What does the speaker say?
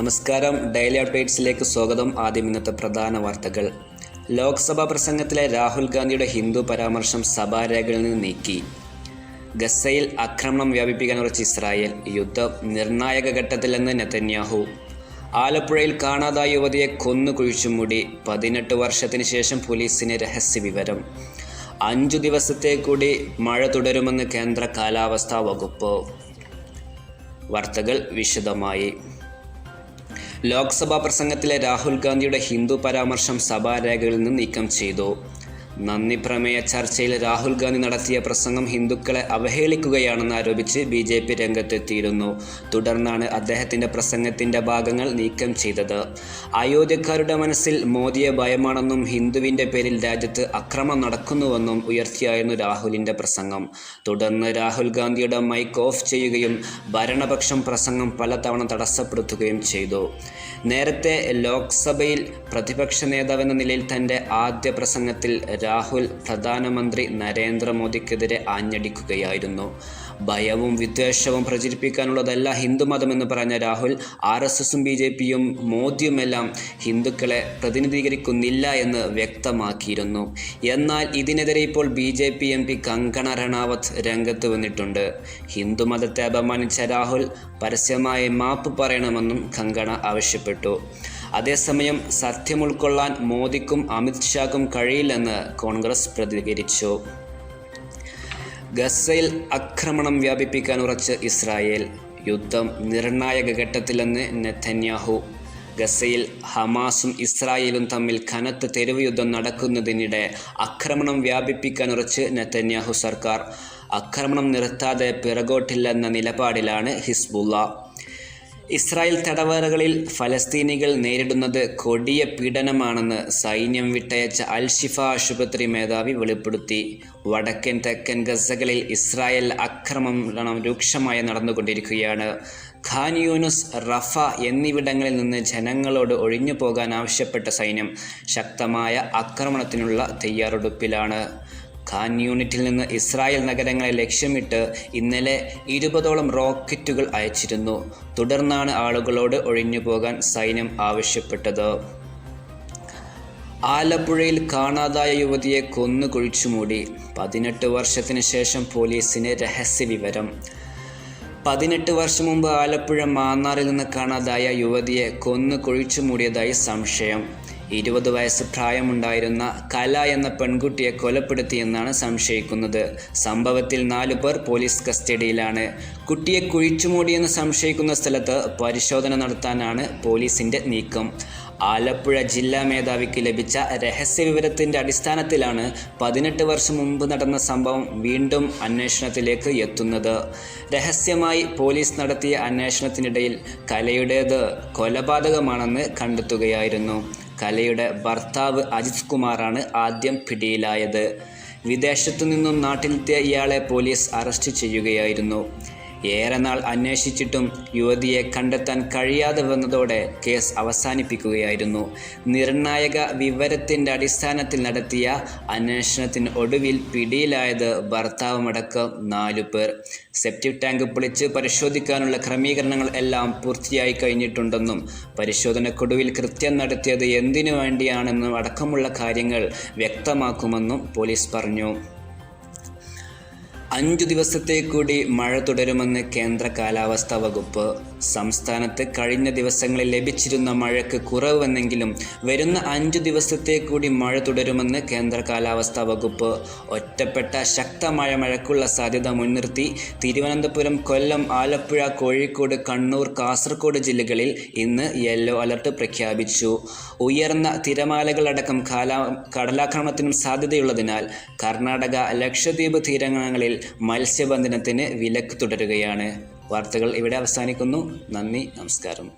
നമസ്കാരം. ഡെയിലി അപ്ഡേറ്റ്സിലേക്ക് സ്വാഗതം. ആദ്യം ഇന്നത്തെ പ്രധാന വാർത്തകൾ. ലോക്സഭാ പ്രസംഗത്തിലെ രാഹുൽ ഗാന്ധിയുടെ ഹിന്ദു പരാമർശം സഭാരേഖകളിൽ നിന്ന് നീക്കി. ഗസയിൽ ആക്രമണം വ്യാപിപ്പിക്കാൻ ഉറച്ച ഇസ്രായേൽ. യുദ്ധം നിർണായക ഘട്ടത്തിലെന്ന് നെതന്യാഹു. ആലപ്പുഴയിൽ കാണാതായ യുവതിയെ കൊന്നു കുഴിച്ചുമൂടി. 18 വർഷത്തിന് ശേഷം പോലീസിന് രഹസ്യവിവരം. 5 ദിവസത്തെ കൂടി മഴ തുടരുമെന്ന് കേന്ദ്ര കാലാവസ്ഥാ വകുപ്പ്. വാർത്തകൾ വിശദമായി. ലോക്സഭാ പ്രസംഗത്തിലെ രാഹുൽ ഗാന്ധിയുടെ ഹിന്ദു പരാമർശം സഭാരേഖകളിൽ നിന്ന് നീക്കം ചെയ്തു. നന്ദി പ്രമേയ ചർച്ചയിൽ രാഹുൽ ഗാന്ധി നടത്തിയ പ്രസംഗം ഹിന്ദുക്കളെ അവഹേളിക്കുകയാണെന്ന് ആരോപിച്ച് BJP രംഗത്തെത്തിയിരുന്നു. തുടർന്നാണ് അദ്ദേഹത്തിൻ്റെ പ്രസംഗത്തിൻ്റെ ഭാഗങ്ങൾ നീക്കം ചെയ്തത്. അയോധ്യക്കാരുടെ മനസ്സിൽ മോദിയെ ഭയമാണെന്നും ഹിന്ദുവിൻ്റെ പേരിൽ രാജ്യത്ത് അക്രമം നടക്കുന്നുവെന്നും ഉയർത്തിയായിരുന്നു രാഹുലിൻ്റെ പ്രസംഗം. തുടർന്ന് രാഹുൽ ഗാന്ധിയുടെ മൈക്ക് ഓഫ് ചെയ്യുകയും ഭരണപക്ഷം പ്രസംഗം പലതവണ തടസ്സപ്പെടുത്തുകയും ചെയ്തു. നേരത്തെ ലോക്സഭയിൽ പ്രതിപക്ഷ നേതാവെന്ന നിലയിൽ തൻ്റെ ആദ്യ പ്രസംഗത്തിൽ രാഹുൽ പ്രധാനമന്ത്രി നരേന്ദ്രമോദിക്കെതിരെ ആഞ്ഞടിക്കുകയായിരുന്നു. ഭയവും വിദ്വേഷവും പ്രചരിപ്പിക്കാനുള്ളതല്ല ഹിന്ദുമതമെന്ന് പറഞ്ഞ രാഹുൽ RSSും BJPയും മോദിയുമെല്ലാം ഹിന്ദുക്കളെ പ്രതിനിധീകരിക്കുന്നില്ല എന്ന് വ്യക്തമാക്കിയിരുന്നു. എന്നാൽ ഇതിനെതിരെ ഇപ്പോൾ BJP MP കങ്കണ റണാവത്ത് രംഗത്ത് വന്നിട്ടുണ്ട്. ഹിന്ദുമതത്തെ അപമാനിച്ച രാഹുൽ പരസ്യമായി മാപ്പ് പറയണമെന്നും കങ്കണ ആവശ്യപ്പെട്ടു. അതേസമയം സത്യം ഉൾക്കൊള്ളാൻ മോദിക്കും അമിത് ഷാക്കും കഴിയില്ലെന്ന് കോൺഗ്രസ് പ്രതികരിച്ചു. ഗസയിൽ ആക്രമണം വ്യാപിപ്പിക്കാൻ ഉറച്ച് ഇസ്രായേൽ. യുദ്ധം നിർണായക ഘട്ടത്തിലെന്ന് നെതന്യാഹു. ഗസയിൽ ഹമാസും ഇസ്രായേലും തമ്മിൽ കനത്ത തെരുവ് യുദ്ധം നടക്കുന്നതിനിടെ ആക്രമണം വ്യാപിപ്പിക്കാൻ ഉറച്ച് നെതന്യാഹു സർക്കാർ. ആക്രമണം നിർത്താതെ പിറകോട്ടില്ലെന്ന നിലപാടിലാണ് ഹിസ്ബുള്ള. ഇസ്രായേൽ തടവറകളിൽ ഫലസ്തീനികൾ നേരിടുന്നത് കൊടിയ പീഡനമാണെന്ന് സൈന്യം വിട്ടയച്ച അൽ-ഷിഫ ആശുപത്രി മേധാവി വെളിപ്പെടുത്തി. വടക്കൻ തെക്കൻ ഗസകളിൽ ഇസ്രായേൽ ആക്രമണം രൂക്ഷമായി നടന്നുകൊണ്ടിരിക്കുകയാണ്. ഖാൻ യൂനുസ്, റഫ എന്നിവിടങ്ങളിൽ നിന്ന് ജനങ്ങളോട് ഒഴിഞ്ഞു പോകാൻ ആവശ്യപ്പെട്ട സൈന്യം ശക്തമായ ആക്രമണത്തിനുള്ള തയ്യാറെടുപ്പിലാണ്. ഖാൻ യൂണിറ്റിൽ നിന്ന് ഇസ്രായേൽ നഗരങ്ങളെ ലക്ഷ്യമിട്ട് ഇന്നലെ 20ഓളം റോക്കറ്റുകൾ അയച്ചിരുന്നു. തുടർന്നാണ് ആളുകളോട് ഒഴിഞ്ഞു പോകാൻ സൈന്യം ആവശ്യപ്പെട്ടത്. ആലപ്പുഴയിൽ കാണാതായ യുവതിയെ കൊന്നു കുഴിച്ചുമൂടി. 18 വർഷത്തിന് ശേഷം പോലീസിന് രഹസ്യവിവരം. 18 വർഷം മുമ്പ് ആലപ്പുഴ മാന്നാറിൽ നിന്ന് കാണാതായ യുവതിയെ കൊന്നു കുഴിച്ചുമൂടിയതായി സംശയം. 20 വയസ്സ് പ്രായമുണ്ടായിരുന്ന കല എന്ന പെൺകുട്ടിയെ കൊലപ്പെടുത്തിയെന്നാണ് സംശയിക്കുന്നത്. സംഭവത്തിൽ 4 പേർ പോലീസ് കസ്റ്റഡിയിലാണ്. കുട്ടിയെ കുഴിച്ചുമൂടിയെന്ന് സംശയിക്കുന്ന സ്ഥലത്ത് പരിശോധന നടത്താനാണ് പോലീസിൻ്റെ നീക്കം. ആലപ്പുഴ ജില്ലാ മേധാവിക്ക് ലഭിച്ച രഹസ്യവിവരത്തിൻ്റെ അടിസ്ഥാനത്തിലാണ് 18 വർഷം മുമ്പ് നടന്ന സംഭവം വീണ്ടും അന്വേഷണത്തിലേക്ക് എത്തുന്നത്. രഹസ്യമായി പോലീസ് നടത്തിയ അന്വേഷണത്തിനിടയിൽ കലയുടേത് കൊലപാതകമാണെന്ന് കണ്ടെത്തുകയായിരുന്നു. കലയുടെ ഭർത്താവ് അജിത് കുമാറാണ് ആദ്യം പിടിയിലായത്. വിദേശത്തു നിന്നും നാട്ടിലെത്തിയ ഇയാളെ പോലീസ് അറസ്റ്റ് ചെയ്യുകയായിരുന്നു. ഏറെ നാൾ അന്വേഷിച്ചിട്ടും യുവതിയെ കണ്ടെത്താൻ കഴിയാതെ വന്നതോടെ കേസ് അവസാനിപ്പിക്കുകയായിരുന്നു. നിർണായക വിവരത്തിൻ്റെ അടിസ്ഥാനത്തിൽ നടത്തിയ അന്വേഷണത്തിന് ഒടുവിൽ പിടിയിലായത് ഭർത്താവുമടക്കം 4 പേർ. സെപ്റ്റിക് ടാങ്ക് പൊളിച്ച് പരിശോധിക്കാനുള്ള ക്രമീകരണങ്ങൾ എല്ലാം പൂർത്തിയായി കഴിഞ്ഞിട്ടുണ്ടെന്നും പരിശോധനക്കൊടുവിൽ കൃത്യം നടത്തിയത് എന്തിനു വേണ്ടിയാണെന്നും അടക്കമുള്ള കാര്യങ്ങൾ വ്യക്തമാക്കുമെന്നും പോലീസ് പറഞ്ഞു. 5 ദിവസത്തെ കൂടി മഴ തുടരുമെന്ന് കേന്ദ്ര കാലാവസ്ഥാ വകുപ്പ്. സംസ്ഥാനത്ത് കഴിഞ്ഞ ദിവസങ്ങളിൽ ലഭിച്ചിരുന്ന മഴയ്ക്ക് കുറവ് വന്നെങ്കിലും വരുന്ന 5 ദിവസത്തെ കൂടി മഴ തുടരുമെന്ന് കേന്ദ്ര കാലാവസ്ഥാ വകുപ്പ്. ഒറ്റപ്പെട്ട ശക്തമായ മഴയ്ക്കുള്ള സാധ്യത മുൻനിർത്തി തിരുവനന്തപുരം, കൊല്ലം, ആലപ്പുഴ, കോഴിക്കോട്, കണ്ണൂർ, കാസർഗോഡ് ജില്ലകളിൽ ഇന്ന് യെല്ലോ അലർട്ട് പ്രഖ്യാപിച്ചു. ഉയർന്ന തിരമാലകളടക്കം കടലാക്രമണത്തിനും സാധ്യതയുള്ളതിനാൽ കർണാടക, ലക്ഷദ്വീപ് തീരങ്ങളിൽ മത്സ്യബന്ധനത്തിന് വിലക്ക് തുടരുകയാണ്. വാർത്തകൾ ഇവിടെ അവസാനിക്കുന്നു. നന്ദി, നമസ്കാരം.